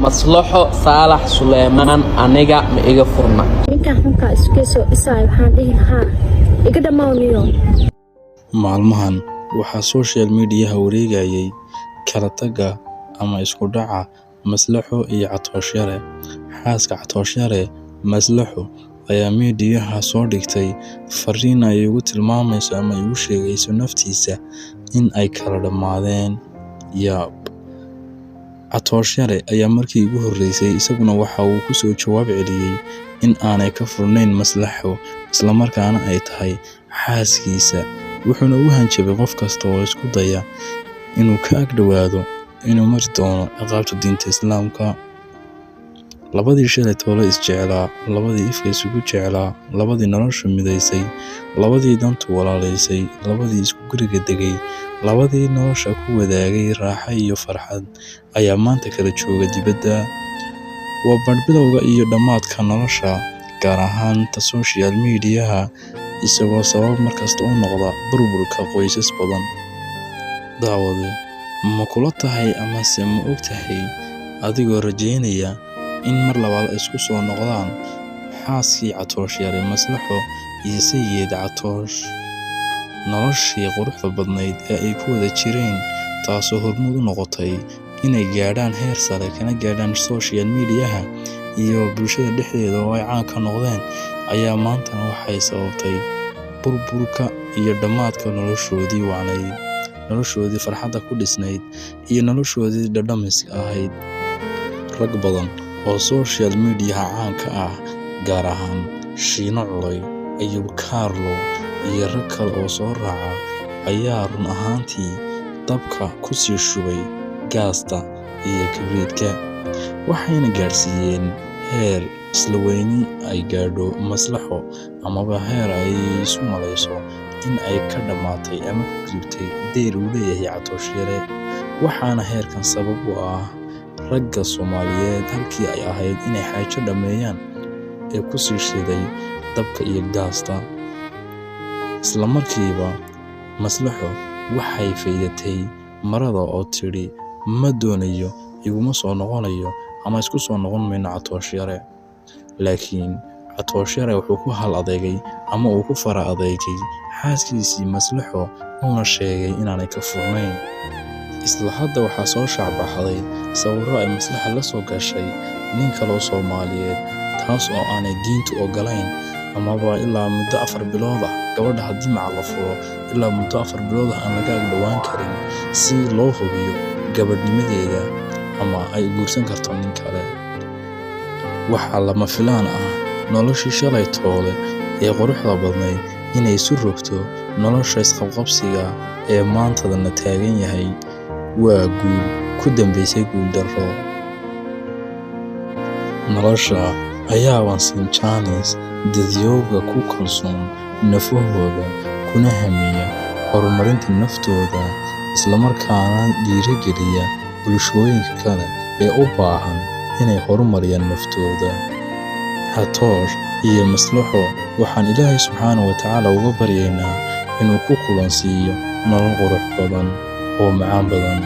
maslaxo Saalax Suleymaan aniga ma iga furna ninka xunka iskeeso isaay waxaan dhihi lahaa iga dhamaaniyo. Maalmahan waxaa social media wareegayay kala taga ama isku dhaca Maslaxo iyo Catoosh Yare. Xaaska Catoosh Yare Maslaxo ayaa meediyaha soo dhigtay fariin ay ugu tilmaamayso ama ugu sheegayso naftiisa in ay kala dhamaadeen. Catoosh Yare ayaa markii ugu horeysay isaguna waxa uu ku soo jawaab celiyay in aanay ka furnayn Maslaxo isla markaana ay tahay xaaskiisa, wuxuuna u hanjabay qof kasta oo isku daya inuu ka ag dhawaado inuu mari doono ciqaabta diinta Islaamka. Labadii shalay toole isjeclaa, labadii ifka isugu jeclaa, labadii nolosha midaysay, labadii dantu walaalaysay, labadii isku guriga degay, labadii nolosha ku wadaagay raaxo iyo farxad ayaa maanta kala jooga dibadda. Waa badbilowga iyo dhammaadka nolosha, gaar ahaan ta social media isagoo sabab markasta u noqda burburka qoysas badan. Daawade, ma kula tahay ama se ma og tahay adigoo rajeynaya in mar labaad isku soo noqdaan xaaskii Catoosh Yare Maslaxo iyo sayid Catoosh? Noloshii quruxda badnayd ee ay ku wada jireen, taasoo hormuud u noqotay inay gaadhaan heer sare kana gaadhaan social media iyo bulshada dhexdeeda oo ay caan ka noqdeen, ayaa maanta waxay sababtay burburka iyo dhammaadka noloshoodii wacnayd, noloshoodii farxadda ku dhisnayd iyo noloshoodii dhadhamiska ahayd. Rag badan oo social media caan ka ah, gaar ahaan Shiino Culay, Ayub Carlo iyo rag kale oo soo raaca ayaa run ahaantii dabka ku sii shubay gaasta iyo kibriitka, waxayna gaarsiiyeen heer isla weyni ay gaadho Maslaxo amaba heer ay isu malayso in ay ka dhamaatay ama ku gudubtay deyr uu leeyahay Catoosh Yare. Waxaana heerkan sabab u ah ragga Soomaaliyeed halkii ay ahayd inay xaajo dhameeyaan ee ku sii shiday dabka iyo gaasta. Isla markiiba Maslaxo waxay faydatay marada oo tiri ma doonayo, iguma soo noqonayo ama isku soo noqon mayno Catoosh Yare. Laakiin Catoosh Yare wuxuu ku hal adeegay ama uu ku fara adeegay xaaskiisii Maslaxo uuna sheegay inaanay ka furnayn. Isla hadda waxaa soo shacbaxday sawirro ay Maslaxo la soo gashay nin kale oo Soomaaliyeed, taas oo aanay diintu ogolayn, amaba ilaa muddo 4 bilood ah gabadha haddii macal la furo ilaa muddo 4 bilood ah aan laga ag dhawaan karin si loo hubiyo gabadhnimadeeda ama ay guursan karto nin kale. Waxaa lama filaan ah noloshii shalay toole ee quruxda badnayd inay isu rogto nolosha isqabqabsiga ee maantadana taagan yahay. Waa guul ku dambaysay guul darro. Nolosha ayaa wansin jaanis dadyooga ku kalsoon nafahooda kuna hamiya horumarinta naftooda, isla markaana dhiirigeliya bulshooyinka kale ee u baahan inay horumariyaan naftooda. Catoosh iyo Maslaxo waxaan Ilaahay subxaanahu wa tacaala uga baryaynaa inuu ku kulansiiyo nolol qurux badan oo macaan badan.